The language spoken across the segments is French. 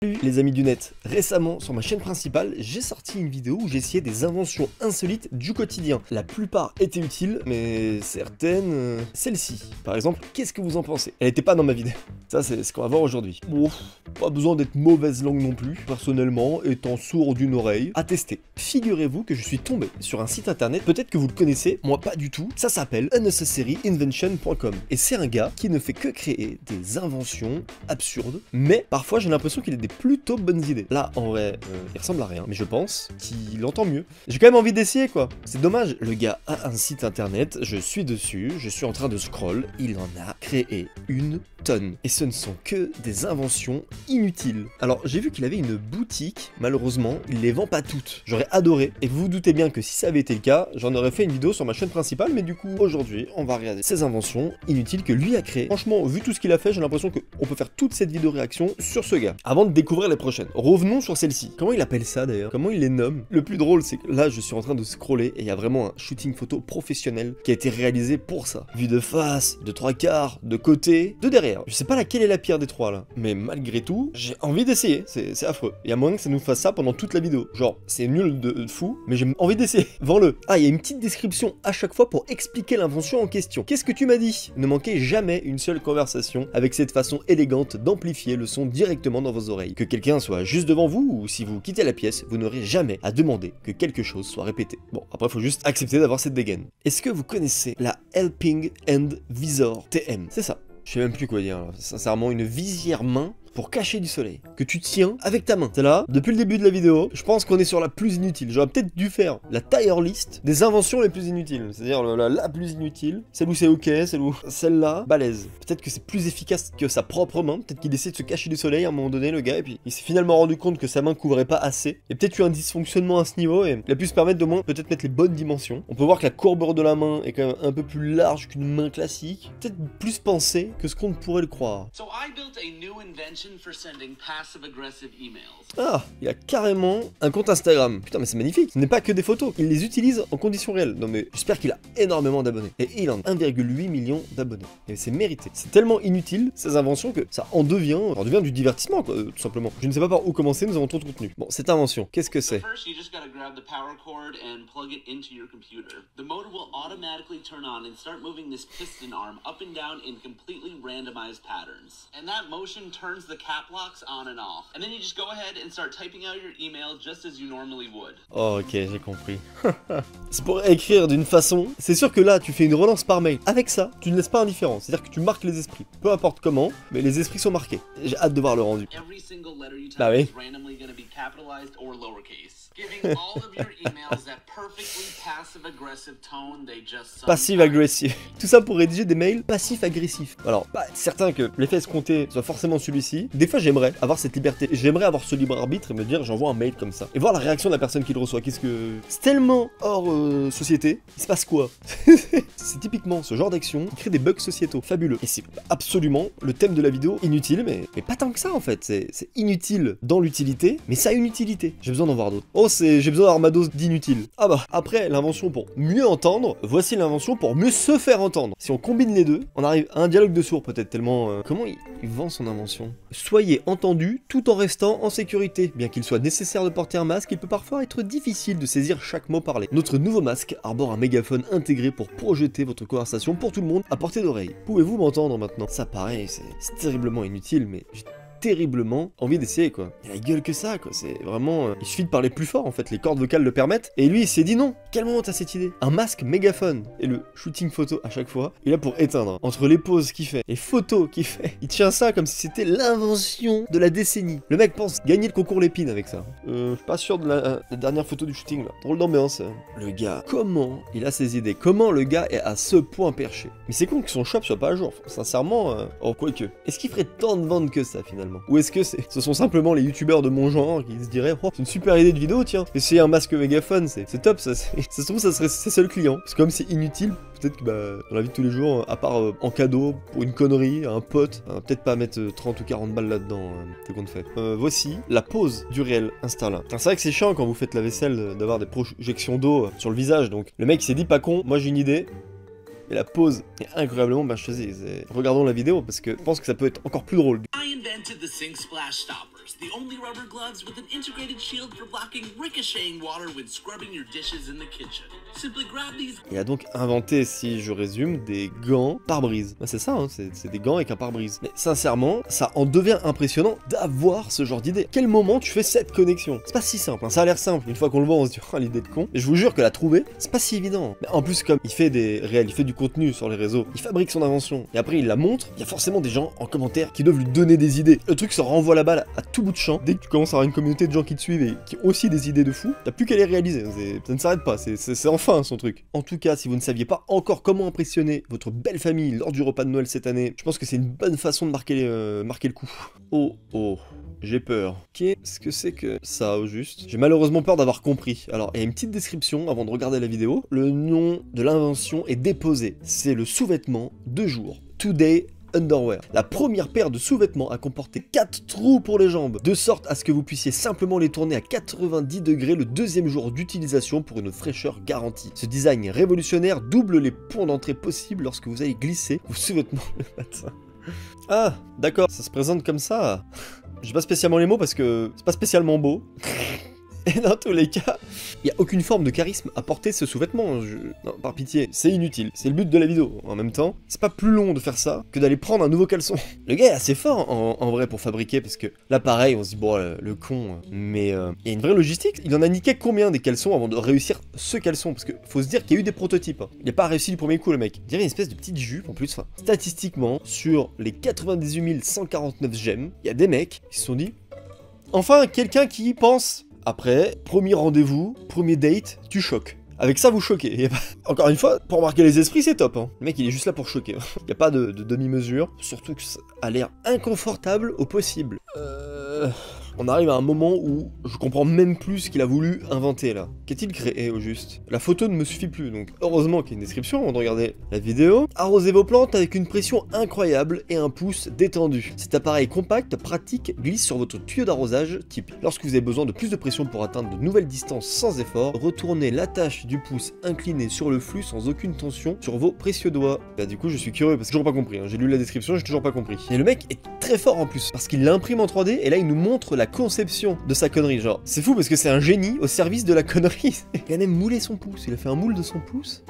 Salut les amis du net. Récemment sur ma chaîne principale, j'ai sorti une vidéo où j'essayais des inventions insolites du quotidien. La plupart étaient utiles, mais certaines... Celle-ci, par exemple, qu'est-ce que vous en pensez? Elle était pas dans ma vidéo. Ça c'est ce qu'on va voir aujourd'hui. Bon, pas besoin d'être mauvaise langue non plus. Personnellement, étant sourd d'une oreille, à tester. Figurez-vous que je suis tombé sur un site internet, peut-être que vous le connaissez, moi pas du tout. Ça s'appelle unnecessaryinvention.com. Et c'est un gars qui ne fait que créer des inventions absurdes, mais parfois j'ai l'impression qu'il a des plutôt bonnes idées. Là, en vrai, il ressemble à rien, mais je pense qu'il entend mieux. J'ai quand même envie d'essayer, quoi. C'est dommage, le gars a un site internet, je suis dessus, je suis en train de scroll, il en a créé une tonne. Et ce ne sont que des inventions inutiles. Alors, j'ai vu qu'il avait une boutique, malheureusement, il les vend pas toutes. J'aurais adoré, et vous vous doutez bien que si ça avait été le cas, j'en aurais fait une vidéo sur ma chaîne principale, mais du coup, aujourd'hui, on va regarder ces inventions inutiles que lui a créées. Franchement, vu tout ce qu'il a fait, j'ai l'impression qu'on peut faire toute cette vidéo réaction sur ce gars. Avant de découvrir les prochaines, revenons sur celle-ci. Comment il appelle ça d'ailleurs? Comment il les nomme? Le plus drôle, c'est que là, je suis en train de scroller et il y a vraiment un shooting photo professionnel qui a été réalisé pour ça. Vue de face, de trois quarts, de côté, de derrière. Je sais pas laquelle est la pire des trois là, mais malgré tout, j'ai envie d'essayer. C'est affreux. Il y a moyen que ça nous fasse ça pendant toute la vidéo. Genre, c'est nul de fou, mais j'ai envie d'essayer. Vends-le. Ah, il y a une petite description à chaque fois pour expliquer l'invention en question. Qu'est-ce que tu m'as dit? Ne manquez jamais une seule conversation avec cette façon élégante d'amplifier le son directement dans vos oreilles. Que quelqu'un soit juste devant vous ou si vous quittez la pièce, vous n'aurez jamais à demander que quelque chose soit répété. Bon, après faut juste accepter d'avoir cette dégaine. Est-ce que vous connaissez la Helping Hand Visor TM? C'est ça. Je sais même plus quoi dire là. Sincèrement, une visière main pour cacher du soleil, que tu tiens avec ta main. C'est là, depuis le début de la vidéo, je pense qu'on est sur la plus inutile. J'aurais peut-être dû faire la tier list des inventions les plus inutiles. C'est-à-dire la plus inutile, celle où c'est ok, celle-là, balèze. Peut-être que c'est plus efficace que sa propre main, peut-être qu'il essaie de se cacher du soleil à un moment donné, le gars, et puis il s'est finalement rendu compte que sa main couvrait pas assez. Il y a peut-être eu un dysfonctionnement à ce niveau, et il a pu se permettre de moins peut-être mettre les bonnes dimensions. On peut voir que la courbure de la main est quand même un peu plus large qu'une main classique. Peut-être plus pensée que ce qu'on pourrait le croire. Ah, il y a carrément un compte Instagram. Putain, mais c'est magnifique. Ce n'est pas que des photos. Il les utilise en conditions réelles. Non mais j'espère qu'il a énormément d'abonnés. Et il en a 1,8 million d'abonnés. Et c'est mérité. C'est tellement inutile, ces inventions, que ça en devient du divertissement, quoi, tout simplement. Je ne sais pas par où commencer, nous avons trop de contenu. Bon, cette invention, qu'est-ce que c'est? Turns the cap locks on and off. And then you just go ahead and start typing out your email just as you normally would. Oh, ok, j'ai compris. C'est pour écrire d'une façon. C'est sûr que là, tu fais une relance par mail. Avec ça, tu ne laisses pas indifférent. C'est-à-dire que tu marques les esprits. Peu importe comment, mais les esprits sont marqués. J'ai hâte de voir le rendu. Bah oui. Passive-agressif. Tout ça pour rédiger des mails passifs-agressifs. Alors, pas certain que l'effet escompté soit forcément celui-ci. Des fois, j'aimerais avoir cette liberté. J'aimerais avoir ce libre arbitre et me dire j'envoie un mail comme ça. Et voir la réaction de la personne qui le reçoit. Qu'est-ce que... C'est tellement hors société. Il se passe quoi? C'est typiquement ce genre d'action qui crée des bugs sociétaux. Fabuleux. Et c'est absolument le thème de la vidéo. Inutile, mais pas tant que ça en fait. C'est inutile dans l'utilité, mais ça a une utilité. J'ai besoin d'en voir d'autres. Oh, j'ai besoin d'avoir ma dose d'inutile. Ah bah, après l'invention pour mieux entendre, voici l'invention pour mieux se faire entendre. Si on combine les deux, on arrive à un dialogue de sourds peut-être tellement... Comment il vend son invention? Soyez entendu tout en restant en sécurité. Bien qu'il soit nécessaire de porter un masque, il peut parfois être difficile de saisir chaque mot parlé. Notre nouveau masque arbore un mégaphone intégré pour projeter votre conversation pour tout le monde à portée d'oreille. Pouvez-vous m'entendre maintenant? Ça pareil, c'est terriblement inutile, mais... terriblement envie d'essayer quoi. Il a la gueule que ça quoi, c'est vraiment... il suffit de parler plus fort en fait, les cordes vocales le permettent. Et lui il s'est dit non, quel moment t'as cette idée? Un masque mégaphone. Et le shooting photo à chaque fois, il est là pour éteindre. Entre les pauses qu'il fait, les photos qu'il fait, il tient ça comme si c'était l'invention de la décennie. Le mec pense gagner le concours Lépine avec ça. Je suis pas sûr de la dernière photo du shooting là. Drôle d'ambiance. Le gars, comment il a ses idées? Comment le gars est à ce point perché? Mais c'est con que son shop soit pas à jour. Sincèrement, oh quoique. Est-ce qu'il ferait tant de ventes que ça finalement? Ou est-ce que ce sont simplement les youtubeurs de mon genre qui se diraient oh, c'est une super idée de vidéo tiens, essayer un masque mégaphone, c'est top ça, ça se trouve ça serait ses seuls clients. Parce que comme c'est inutile, peut-être que bah, dans la vie de tous les jours, à part en cadeau, pour une connerie, à un pote, peut-être pas mettre 30 ou 40 balles là-dedans, c'est qu'on fait. Voici la pose du réel Insta. C'est vrai que c'est chiant quand vous faites la vaisselle d'avoir des projections d'eau sur le visage, donc le mec il s'est dit pas con, moi j'ai une idée. Et la pose est incroyablement bien choisie. Regardons la vidéo parce que je pense que ça peut être encore plus drôle. invented the Sink Splash Stoppers, the only rubber gloves with an integrated shield for blocking ricocheting water when scrubbing your dishes in the kitchen. Simply grab these. Il a donc inventé, si je résume, des gants pare-brise. C'est ça, hein, c'est des gants avec un pare-brise. Mais sincèrement, ça en devient impressionnant d'avoir ce genre d'idée. Quel moment tu fais cette connexion? C'est pas si simple, hein, ça a l'air simple. Une fois qu'on le voit, on se dit, oh, l'idée de con. Mais je vous jure que la trouver, c'est pas si évident. Mais en plus, comme il fait des réels, il fait du contenu sur les réseaux, il fabrique son invention, et après il la montre, il y a forcément des gens en commentaire qui doivent lui donner des idées. Le truc se renvoie la balle à tout bout de champ. Dès que tu commences à avoir une communauté de gens qui te suivent et qui ont aussi des idées de fou, t'as plus qu'à les réaliser. Ça ne s'arrête pas, c'est enfin son truc. En tout cas, si vous ne saviez pas encore comment impressionner votre belle famille lors du repas de Noël cette année, je pense que c'est une bonne façon de marquer le coup. Oh, j'ai peur. Qu'est-ce que c'est que ça au juste? J'ai malheureusement peur d'avoir compris. Alors, il y a une petite description avant de regarder la vidéo. Le nom de l'invention est déposé. C'est le sous-vêtement de jour. Today Underwear. La première paire de sous-vêtements a comporté 4 trous pour les jambes, de sorte à ce que vous puissiez simplement les tourner à 90 degrés le deuxième jour d'utilisation pour une fraîcheur garantie. Ce design révolutionnaire double les ponts d'entrée possibles lorsque vous allez glisser vos sous-vêtements le matin. Ah, d'accord, ça se présente comme ça. J'ai pas spécialement les mots parce que c'est pas spécialement beau. Et dans tous les cas, il n'y a aucune forme de charisme à porter ce sous-vêtement. Non, par pitié, c'est inutile. C'est le but de la vidéo. En même temps, c'est pas plus long de faire ça que d'aller prendre un nouveau caleçon. Le gars est assez fort en vrai pour fabriquer, parce que là pareil, on se dit bon, le con. Mais il y a une vraie logistique. Il en a niqué combien des caleçons avant de réussir ce caleçon? Parce que faut se dire qu'il y a eu des prototypes. Hein. Il n'a pas réussi du premier coup, le mec. Il dirait une espèce de petite jupe en plus. Enfin, statistiquement, sur les 98 149 gemmes, il y a des mecs qui se sont dit enfin, quelqu'un qui pense. Après, premier rendez-vous, premier date, tu choques. Avec ça, vous choquez. Encore une fois, pour marquer les esprits, c'est top. Hein. Le mec, il est juste là pour choquer. Il n'y a pas de demi-mesure. Surtout que ça a l'air inconfortable au possible. On arrive à un moment où je comprends même plus ce qu'il a voulu inventer là. Qu'a-t-il créé au juste? La photo ne me suffit plus, donc heureusement qu'il y a une description avant de regarder la vidéo. Arrosez vos plantes avec une pression incroyable et un pouce détendu. Cet appareil compact, pratique, glisse sur votre tuyau d'arrosage type. Lorsque vous avez besoin de plus de pression pour atteindre de nouvelles distances sans effort, retournez l'attache du pouce incliné sur le flux sans aucune tension sur vos précieux doigts. Bah du coup je suis curieux parce que j'ai toujours pas compris. Hein. J'ai lu la description, j'ai toujours pas compris. Et le mec est très fort en plus parce qu'il l'imprime en 3D et là il nous montre la conception de sa connerie, genre. C'est fou parce que c'est un génie au service de la connerie. Il a même moulé son pouce, il a fait un moule de son pouce.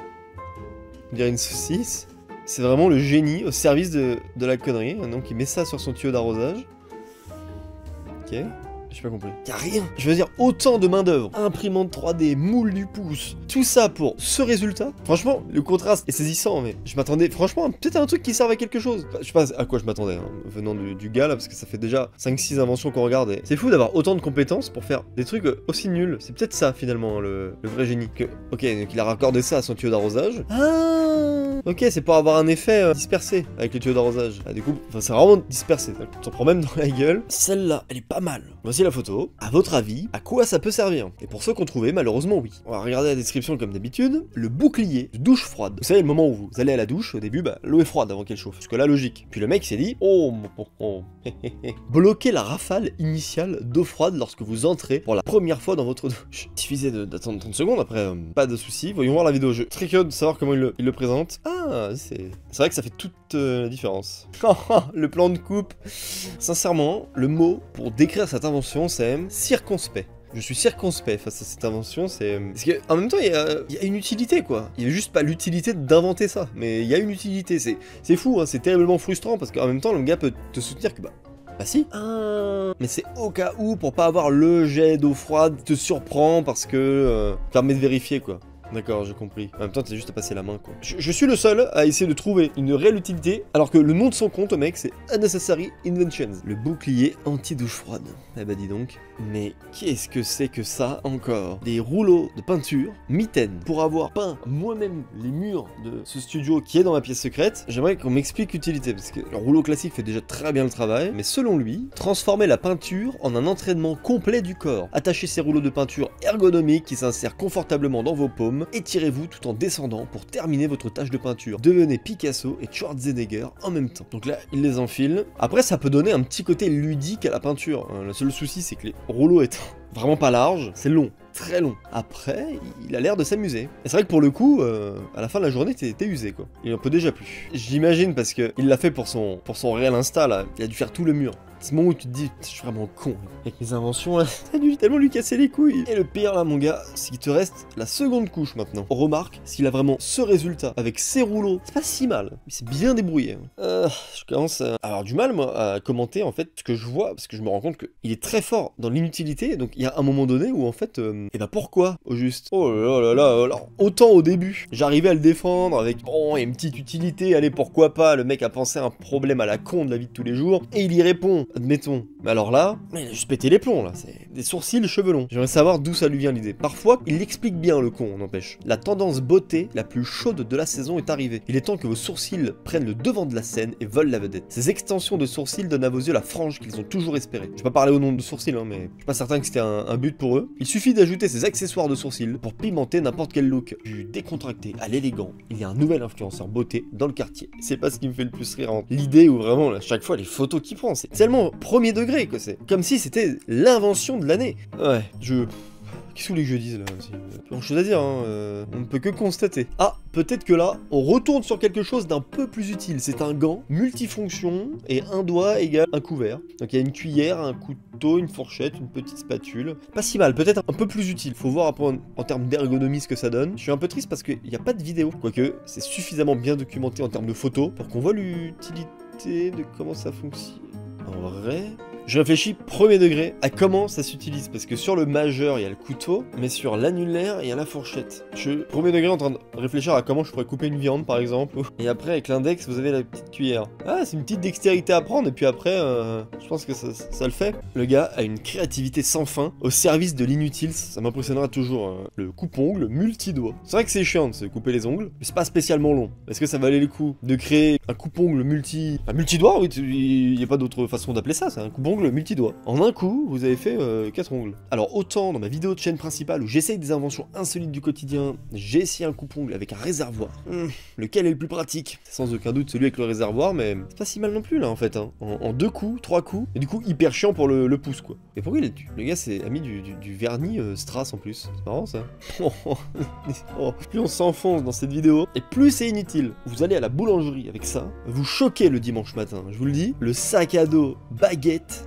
On dirait une saucisse. C'est vraiment le génie au service de la connerie. Donc il met ça sur son tuyau d'arrosage. Ok. J'ai pas compris. Y'a rien. Je veux dire, autant de main d'œuvre, imprimante 3D, moule du pouce, tout ça pour ce résultat. Franchement, le contraste est saisissant, mais je m'attendais, franchement, peut-être à un truc qui serve à quelque chose. Enfin, je sais pas à quoi je m'attendais, hein, venant du gars là, parce que ça fait déjà 5-6 inventions qu'on regarde. Et c'est fou d'avoir autant de compétences pour faire des trucs aussi nuls. C'est peut-être ça, finalement, le vrai génie. Ok, donc il a raccordé ça à son tuyau d'arrosage. Ah, ok, c'est pour avoir un effet dispersé avec le tuyau d'arrosage. Ah, du coup, enfin, c'est vraiment dispersé. Tu t'en prends même dans la gueule. Celle-là, elle est pas mal. Voici la photo. À votre avis, à quoi ça peut servir? Et pour ceux qu'on trouvait, malheureusement oui. On va regarder la description comme d'habitude. Le bouclier de douche froide. Vous savez, le moment où vous allez à la douche, au début, bah, l'eau est froide avant qu'elle chauffe. Jusque là, logique. Puis le mec s'est dit, bloquez la rafale initiale d'eau froide lorsque vous entrez pour la première fois dans votre douche. Il suffisait d'attendre 30 secondes, après, pas de soucis. Voyons voir la vidéo. Je suis très curieux de savoir comment il le présente. Ah, c'est vrai que ça fait toute la différence. Le plan de coupe. Sincèrement, le mot pour décrire cette invention, c'est circonspect. Je suis circonspect face à cette invention, c'est... Parce qu'en même temps, il y a une utilité, quoi. Il y a juste pas l'utilité d'inventer ça, mais il y a une utilité. C'est fou, hein, c'est terriblement frustrant, parce qu'en même temps, le gars peut te soutenir que, bah si. Mais c'est au cas où, pour pas avoir le jet d'eau froide, te surprend, parce que... permet de vérifier, quoi. D'accord, j'ai compris. En même temps, t'as juste à passer la main, quoi. Je suis le seul à essayer de trouver une réelle utilité, alors que le nom de son compte, mec, c'est Unnecessary Inventions. Le bouclier anti-douche froide. Eh bah dis donc. Mais qu'est-ce que c'est que ça encore? Des rouleaux de peinture, mitaines. Pour avoir peint moi-même les murs de ce studio qui est dans ma pièce secrète, j'aimerais qu'on m'explique l'utilité, parce que le rouleau classique fait déjà très bien le travail, mais selon lui, transformer la peinture en un entraînement complet du corps. Attachez ces rouleaux de peinture ergonomiques qui s'insèrent confortablement dans vos paumes, étirez-vous tout en descendant pour terminer votre tâche de peinture. Devenez Picasso et Schwarzenegger en même temps. Donc là, il les enfile. Après, ça peut donner un petit côté ludique à la peinture. Le seul souci, c'est que les rouleaux étant vraiment pas large, c'est long. Très long. Après, il a l'air de s'amuser. Et c'est vrai que pour le coup, à la fin de la journée, t'es usé quoi. Il en peut déjà plus. J'imagine parce que il l'a fait pour son réel Insta là. Il a dû faire tout le mur. C'est ce moment où tu te dis, je suis vraiment con. Avec mes inventions là, ça a dû tellement lui casser les couilles. Et le pire là, mon gars, c'est qu'il te reste la seconde couche maintenant. On remarque, s'il a vraiment ce résultat avec ses rouleaux, c'est pas si mal. Il s'est bien débrouillé. Je commence à avoir du mal, moi, à commenter en fait ce que je vois, parce que je me rends compte qu'il est très fort dans l'inutilité. Donc il y a un moment donné où en fait, et bah pourquoi au juste? Oh là là là, alors autant au début, j'arrivais à le défendre avec bon, une petite utilité, allez pourquoi pas, le mec a pensé à un problème à la con de la vie de tous les jours, et il y répond. Admettons. Mais alors là, il a juste pété les plombs là, c'est des sourcils chevelons. J'aimerais savoir d'où ça lui vient l'idée. Parfois, il l'explique bien le con, n'empêche. La tendance beauté la plus chaude de la saison est arrivée. Il est temps que vos sourcils prennent le devant de la scène et volent la vedette. Ces extensions de sourcils donnent à vos yeux la frange qu'ils ont toujours espérée. Je vais pas parler au nom de sourcils, hein, mais je suis pas certain que c'était un but pour eux. Il suffit d'ajouter ces accessoires de sourcils pour pimenter n'importe quel look. Du décontracté à l'élégant, il y a un nouvel influenceur beauté dans le quartier. C'est pas ce qui me fait le plus rire. Hein. L'idée où vraiment, à chaque fois, les photos qu'il prend, c'est tellement premier degré, quoi, c'est comme si c'était l'invention de l'année. Ouais, qu'est-ce que vous voulez que je dise là aussi? Pas grand chose à dire, hein, on ne peut que constater. Ah, peut-être que là, on retourne sur quelque chose d'un peu plus utile. C'est un gant multifonction et un doigt égale un couvert. Donc il y a une cuillère, un couteau, une fourchette, une petite spatule. Pas si mal, peut-être un peu plus utile. Faut voir après en termes d'ergonomie ce que ça donne. Je suis un peu triste parce qu'il n'y a pas de vidéo. Quoique, c'est suffisamment bien documenté en termes de photos pour qu'on voit l'utilité de comment ça fonctionne. En vrai, je réfléchis premier degré à comment ça s'utilise, parce que sur le majeur il y a le couteau, mais sur l'annulaire il y a la fourchette. Je suis premier degré en train de réfléchir à comment je pourrais couper une viande par exemple, et après avec l'index vous avez la petite cuillère. Ah, c'est une petite dextérité à prendre, et puis après je pense que ça le fait. Le gars a une créativité sans fin, au service de l'inutile, ça m'impressionnera toujours. Le coupe-ongle multi-doigt. C'est vrai que c'est chiant de se couper les ongles, mais c'est pas spécialement long. Est-ce que ça valait le coup de créer un coupe-ongle multi-doigt? Oui, il n'y a pas d'autre façon d'appeler ça, c'est un coupe-ongle multi-doigt. En un coup, vous avez fait 4 ongles. Alors autant dans ma vidéo de chaîne principale où j'essaye des inventions insolites du quotidien, j'ai essayé un coupe-ongle avec un réservoir. Lequel est le plus pratique? Sans aucun doute celui avec le réservoir, mais c'est pas si mal non plus là en fait. Hein. En 2 coups, 3 coups, et du coup hyper chiant pour le pouce quoi. Et pourquoi il est dessus? Le gars a mis du vernis strass en plus. C'est marrant ça. Plus on s'enfonce dans cette vidéo, et plus c'est inutile. Vous allez à la boulangerie avec ça, vous choquez le dimanche matin, je vous le dis. Le sac à dos, baguette.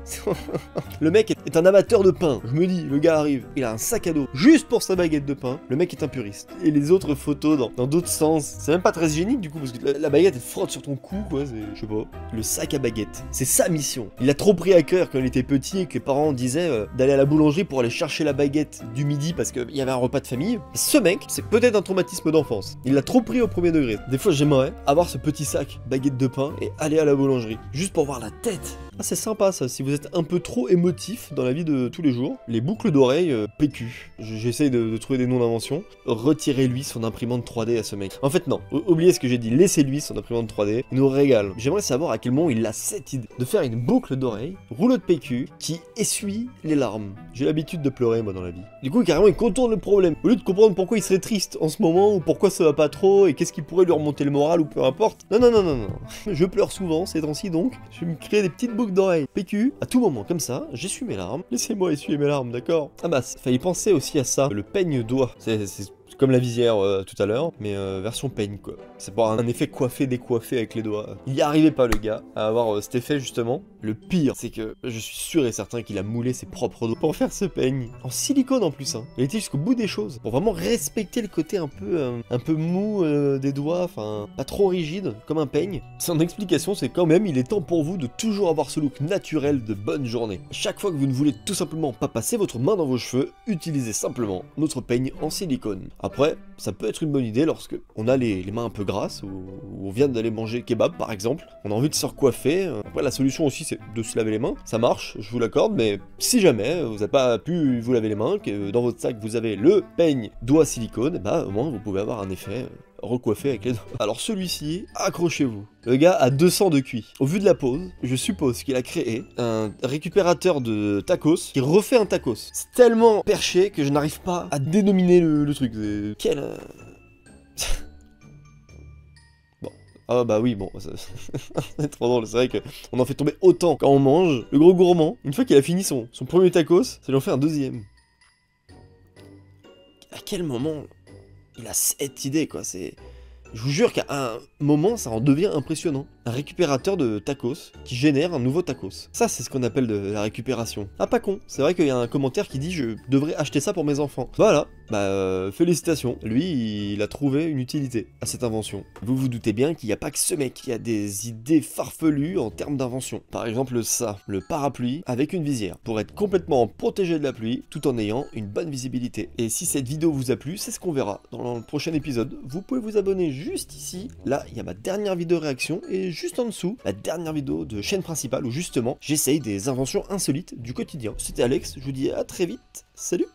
Le mec est un amateur de pain. Je me dis, le gars arrive, il a un sac à dos juste pour sa baguette de pain. Le mec est un puriste. Et les autres photos dans d'autres sens, c'est même pas très hygiénique du coup, parce que la baguette elle frotte sur ton cou quoi, je sais pas. Le sac à baguette, c'est sa mission. Il a trop pris à cœur quand il était petit et que les parents disaient d'aller à la boulangerie pour aller chercher la baguette du midi parce qu'il y avait un repas de famille. Ce mec, c'est peut-être un traumatisme d'enfance. Il l'a trop pris au premier degré. Des fois j'aimerais avoir ce petit sac baguette de pain et aller à la boulangerie, juste pour voir la tête. Ah, c'est sympa ça, si vous êtes un peu trop émotif dans la vie de tous les jours. Les boucles d'oreilles PQ, j'essaye de trouver des noms d'invention. Retirez-lui son imprimante 3D à ce mec. En fait non, oubliez ce que j'ai dit, laissez-lui son imprimante 3D, il nous régale. J'aimerais savoir à quel moment il a cette idée de faire une boucle d'oreille, rouleau de PQ, qui essuie les larmes. J'ai l'habitude de pleurer moi dans la vie. Du coup carrément il contourne le problème. Au lieu de comprendre pourquoi il serait triste en ce moment, ou pourquoi ça va pas trop, et qu'est-ce qui pourrait lui remonter le moral, ou peu importe. Non. Je pleure souvent ces temps-ci donc, je vais me créer des petites boucles d'oreilles PQ, à tout moment, comme ça, j'essuie mes larmes. Laissez-moi essuyer mes larmes, d'accord? Ah bah, fallait penser aussi à ça, le peigne-doigt. C'est comme la visière tout à l'heure, mais version peigne quoi. C'est pour un effet coiffé-décoiffé avec les doigts. Il y arrivait pas le gars à avoir cet effet justement. Le pire, c'est que je suis sûr et certain qu'il a moulé ses propres doigts pour faire ce peigne. En silicone en plus, hein. Il était jusqu'au bout des choses, pour vraiment respecter le côté un peu mou des doigts, enfin pas trop rigide, comme un peigne. Son explication c'est quand même, il est temps pour vous de toujours avoir ce look naturel de bonne journée. Chaque fois que vous ne voulez tout simplement pas passer votre main dans vos cheveux, utilisez simplement notre peigne en silicone. Après, ça peut être une bonne idée lorsque on a les mains un peu grasses, ou on vient d'aller manger kebab par exemple, on a envie de se recoiffer. Après la solution aussi c'est de se laver les mains, ça marche, je vous l'accorde, mais si jamais vous n'avez pas pu vous laver les mains, que dans votre sac vous avez le peigne doigt silicone, bah au moins vous pouvez avoir un effet recoiffé avec les doigts. Alors celui-ci, accrochez-vous. Le gars a 200 de QI. Au vu de la pose, je suppose qu'il a créé un récupérateur de tacos qui refait un tacos. C'est tellement perché que je n'arrive pas à dénominer le truc. Quel... Bon, Ah bah oui, bon, c'est trop drôle, c'est vrai qu'on en fait tomber autant quand on mange. Le gros gourmand, une fois qu'il a fini son premier tacos, ça lui en fait un deuxième. À quel moment il a cette idée, quoi, c'est... Je vous jure qu'à un moment, ça en devient impressionnant. Un récupérateur de tacos qui génère un nouveau tacos. Ça, c'est ce qu'on appelle de la récupération. Ah, pas con. C'est vrai qu'il y a un commentaire qui dit « Je devrais acheter ça pour mes enfants ». Voilà. Bah, félicitations. Lui, il a trouvé une utilité à cette invention. Vous vous doutez bien qu'il n'y a pas que ce mec qui a des idées farfelues en termes d'invention. Par exemple, ça, le parapluie avec une visière, pour être complètement protégé de la pluie, tout en ayant une bonne visibilité. Et si cette vidéo vous a plu, c'est ce qu'on verra dans le prochain épisode. Vous pouvez vous abonner juste ici. Là, il y a ma dernière vidéo réaction, et juste en dessous, la dernière vidéo de chaîne principale où justement, j'essaye des inventions insolites du quotidien. C'était Alex, je vous dis à très vite. Salut!